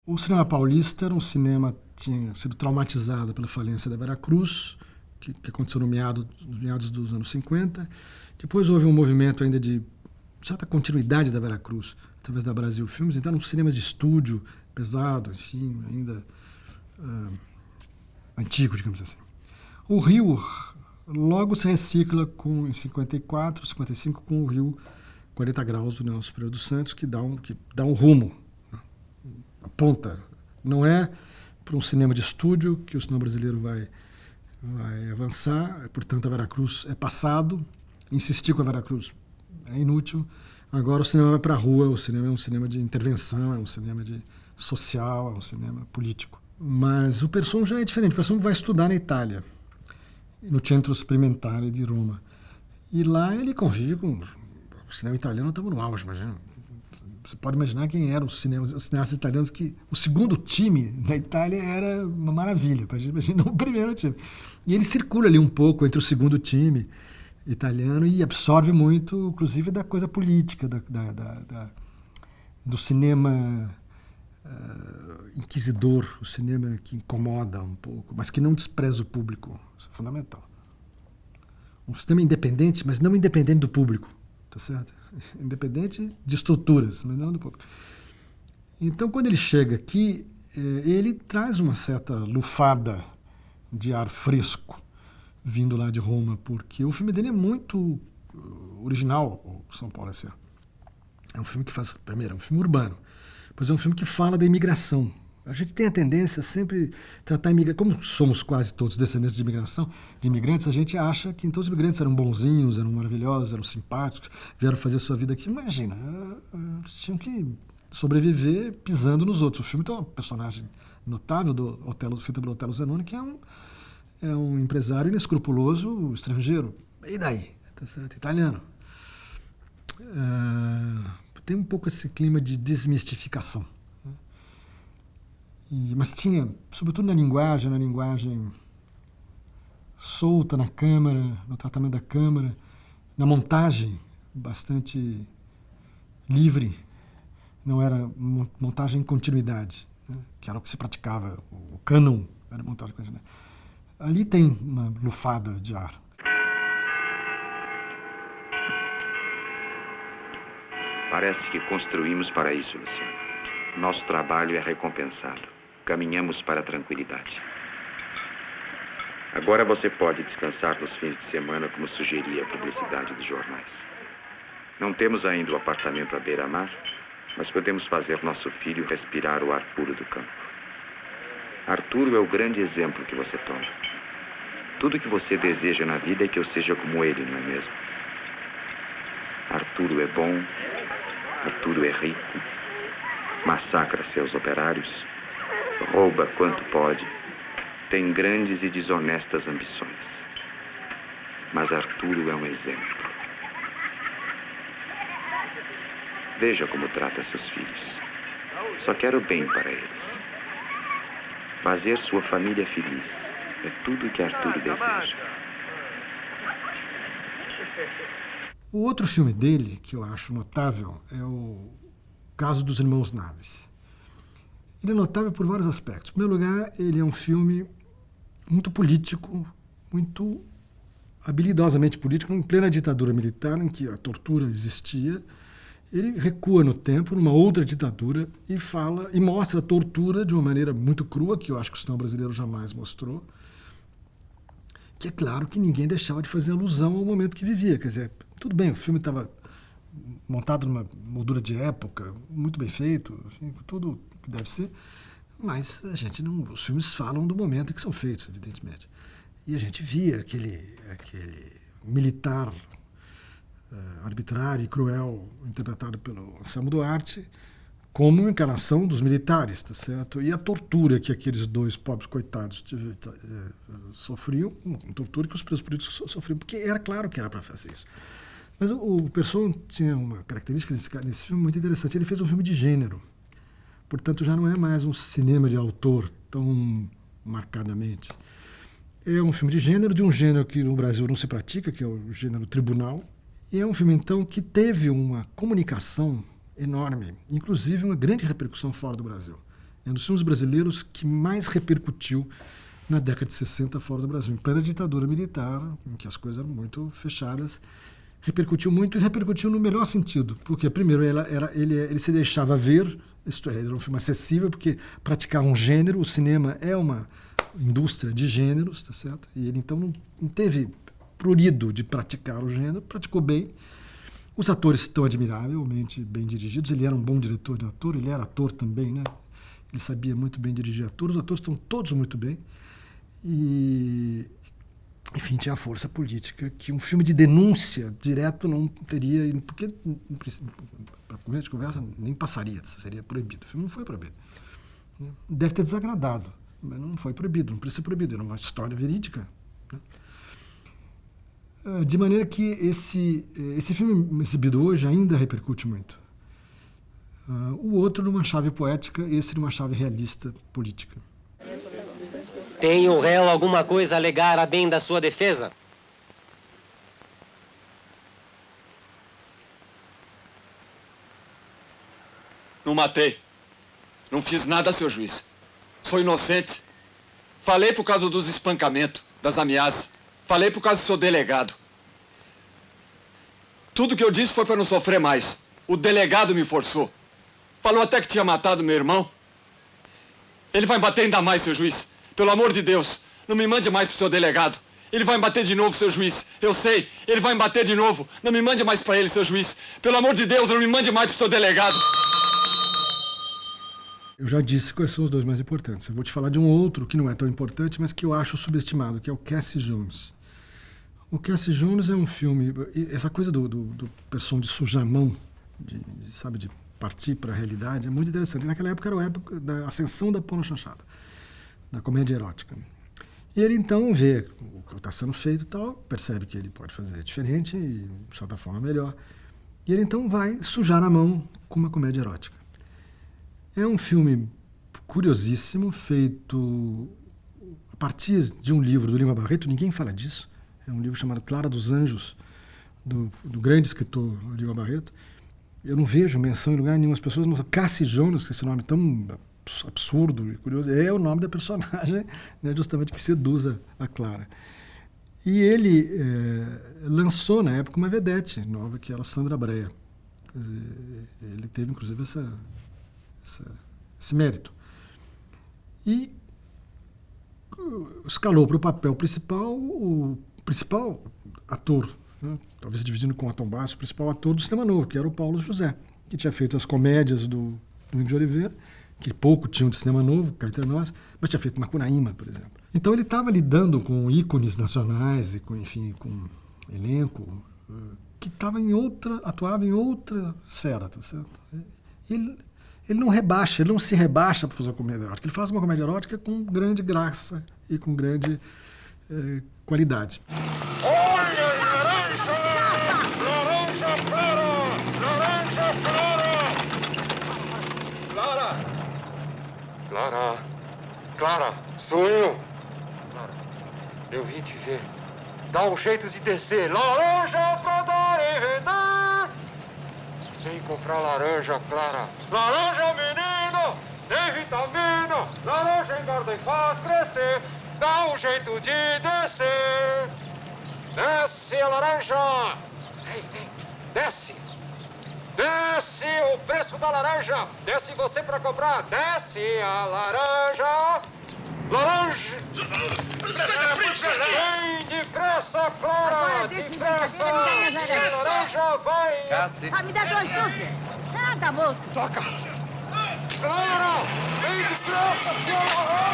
O cinema paulista era um cinema que tinha sido traumatizado pela falência da Veracruz, que aconteceu nos meados dos anos 50. Depois houve um movimento ainda de certa continuidade da Veracruz, através da Brasil Filmes. Então, eram cinemas de estúdio, pesado, enfim, ainda antigo, digamos assim. O Rio logo se recicla em 54, 55, com o Rio 40 Graus do Nelson Pereira dos Santos, que dá um rumo, aponta. Não é para um cinema de estúdio que o cinema brasileiro vai avançar, portanto a Veracruz é passado, insistir com a Veracruz é inútil. Agora o cinema vai para a rua, o cinema é um cinema de intervenção, é um cinema social, é um cinema político. Mas o Persson já é diferente, o Persson vai estudar na Itália, no Centro Sperimentale de Roma. E lá ele convive com... O cinema italiano estava no auge, imagina. Você pode imaginar quem eram os cineastas italianos, que o segundo time da Itália era uma maravilha, imagina o primeiro time. E ele circula ali um pouco entre o segundo time italiano e absorve muito, inclusive, da coisa política, do cinema inquisidor, o cinema que incomoda um pouco, mas que não despreza o público. Isso é fundamental. Um cinema independente, mas não independente do público. Tá certo? Independente de estruturas, mas não do público. Então, quando ele chega aqui, ele traz uma certa lufada de ar fresco, vindo lá de Roma, porque o filme dele é muito original, o São Paulo S.A. É um filme que faz, primeiro, é um filme urbano, depois é um filme que fala da imigração. A gente tem a tendência a sempre tratar a imigração, como somos quase todos descendentes de imigrantes, a gente acha que todos os imigrantes eram bonzinhos, eram maravilhosos, eram simpáticos, vieram fazer sua vida aqui. Imagina, tinham que sobreviver pisando nos outros. O filme tem um personagem notável feito pelo Otello Zanoni, que é um empresário inescrupuloso, estrangeiro. E daí? Tá certo? Italiano. Tem um pouco esse clima de desmistificação. Mas tinha, sobretudo na linguagem solta na câmera, no tratamento da câmera, na montagem bastante livre, não era montagem em continuidade, né? Que era o que se praticava, o cânon era montagem em continuidade. Ali tem uma lufada de ar. Parece que construímos para isso, Luciano. Nosso trabalho é recompensado. Caminhamos para a tranquilidade. Agora você pode descansar nos fins de semana, como sugeria a publicidade dos jornais. Não temos ainda o apartamento à beira-mar, mas podemos fazer nosso filho respirar o ar puro do campo. Arturo é o grande exemplo que você toma. Tudo que você deseja na vida é que eu seja como ele, não é mesmo? Arturo é bom, Arturo é rico, massacra seus operários, rouba quanto pode, tem grandes e desonestas ambições. Mas Arturo é um exemplo. Veja como trata seus filhos. Só quer o bem para eles. Fazer sua família feliz é tudo que Arturo deseja. O outro filme dele, que eu acho notável, é o Caso dos Irmãos Naves. Ele é notável por vários aspectos. Em primeiro lugar, ele é um filme muito político, muito habilidosamente político, em plena ditadura militar, em que a tortura existia. Ele recua no tempo, numa outra ditadura, e fala e mostra a tortura de uma maneira muito crua, que eu acho que o cinema brasileiro jamais mostrou. Que é claro que ninguém deixava de fazer alusão ao momento que vivia. Quer dizer, tudo bem, o filme estava montado numa moldura de época, muito bem feito, enfim, tudo que deve ser, mas a gente não, os filmes falam do momento em que são feitos, evidentemente. E a gente via aquele militar arbitrário e cruel, interpretado pelo Anselmo Duarte, como uma encarnação dos militares, tá certo? E a tortura que aqueles dois pobres coitados sofriam, uma tortura que os presos políticos sofriam, porque era claro que era para fazer isso. Mas o Persson tinha uma característica nesse filme muito interessante. Ele fez um filme de gênero. Portanto, já não é mais um cinema de autor tão marcadamente. É um filme de um gênero que no Brasil não se pratica, que é o gênero tribunal. E é um filme, então, que teve uma comunicação enorme, inclusive uma grande repercussão fora do Brasil. É um dos filmes brasileiros que mais repercutiu na década de 60 fora do Brasil. Em plena ditadura militar, em que as coisas eram muito fechadas, repercutiu muito e repercutiu no melhor sentido. Porque, primeiro, ele se deixava ver, isto é, era um filme acessível, porque praticava um gênero, o cinema é uma indústria de gêneros, tá certo? E ele, então, não teve prurido de praticar o gênero, praticou bem. Os atores estão admiravelmente bem dirigidos, ele era um bom diretor de ator, ele era ator também, né? Ele sabia muito bem dirigir atores, os atores estão todos muito bem. E, enfim, tinha a força política que um filme de denúncia direto não teria, porque, para começo de conversa, nem passaria, seria proibido. O filme não foi proibido. Deve ter desagradado, mas não foi proibido, não precisa ser proibido, era uma história verídica, né? De maneira que esse filme exibido hoje ainda repercute muito. O outro numa chave poética, esse numa chave realista política. Tem o réu alguma coisa a alegar a bem da sua defesa? Não matei. Não fiz nada, seu juiz. Sou inocente. Falei por causa dos espancamentos, das ameaças. Falei por causa do seu delegado. Tudo que eu disse foi para não sofrer mais. O delegado me forçou. Falou até que tinha matado meu irmão. Ele vai bater ainda mais, seu juiz. Pelo amor de Deus, não me mande mais pro seu delegado. Ele vai me bater de novo, seu juiz. Eu sei, ele vai me bater de novo. Não me mande mais para ele, seu juiz. Pelo amor de Deus, não me mande mais pro seu delegado. Eu já disse quais são os dois mais importantes. Eu vou te falar de um outro que não é tão importante, mas que eu acho subestimado, que é o Cassie Jones. O Cassie Jones é um filme... Essa coisa do person de sujar a mão, de partir para a realidade, é muito interessante. Naquela época era a época da ascensão da pornochanchada, da comédia erótica. E ele então vê o que está sendo feito e tal, percebe que ele pode fazer diferente e, de certa forma, melhor. E ele então vai sujar a mão com uma comédia erótica. É um filme curiosíssimo, feito a partir de um livro do Lima Barreto, ninguém fala disso. É um livro chamado Clara dos Anjos, do grande escritor Lima Barreto. Eu não vejo menção em lugar nenhum. As pessoas não... Cassie Jones, esse nome tão absurdo e curioso, é o nome da personagem, né, justamente que seduza a Clara. E ele lançou, na época, uma vedete nova, que era Sandra Brea. Quer dizer, ele teve, inclusive, esse mérito. E escalou para o papel principal o principal ator, né, talvez dividindo com o Tom Basso, o principal ator do Cinema Novo, que era o Paulo José, que tinha feito as comédias do Índio de Oliveira, que pouco tinham de Cinema Novo, cá entre nós, mas tinha feito Macunaíma, por exemplo. Então ele estava lidando com ícones nacionais e com elenco que atuava em outra esfera, tá certo? Ele não rebaixa, ele não se rebaixa para fazer uma comédia erótica. Ele faz uma comédia erótica com grande graça e com grande qualidade. Olha, laranja! Laranja clara! Laranja clara! Clara! Clara! Clara, sou eu! Clara, eu vim te ver. Dá um jeito de descer. Laranja pra dar e vender! Vem comprar laranja, Clara. Laranja, menino! Tem vitamina! Laranja engorda e faz crescer. Dá um jeito de descer. Desce a laranja! Ei, desce! Desce o preço da laranja! Desce você pra comprar! Desce a laranja! Laranja! Vem depressa, Clara! Depressa! A laranja vai! Cassi. Me dá 2 dúzias. Nada, moço. Toca! Clara! Vem depressa, Clara!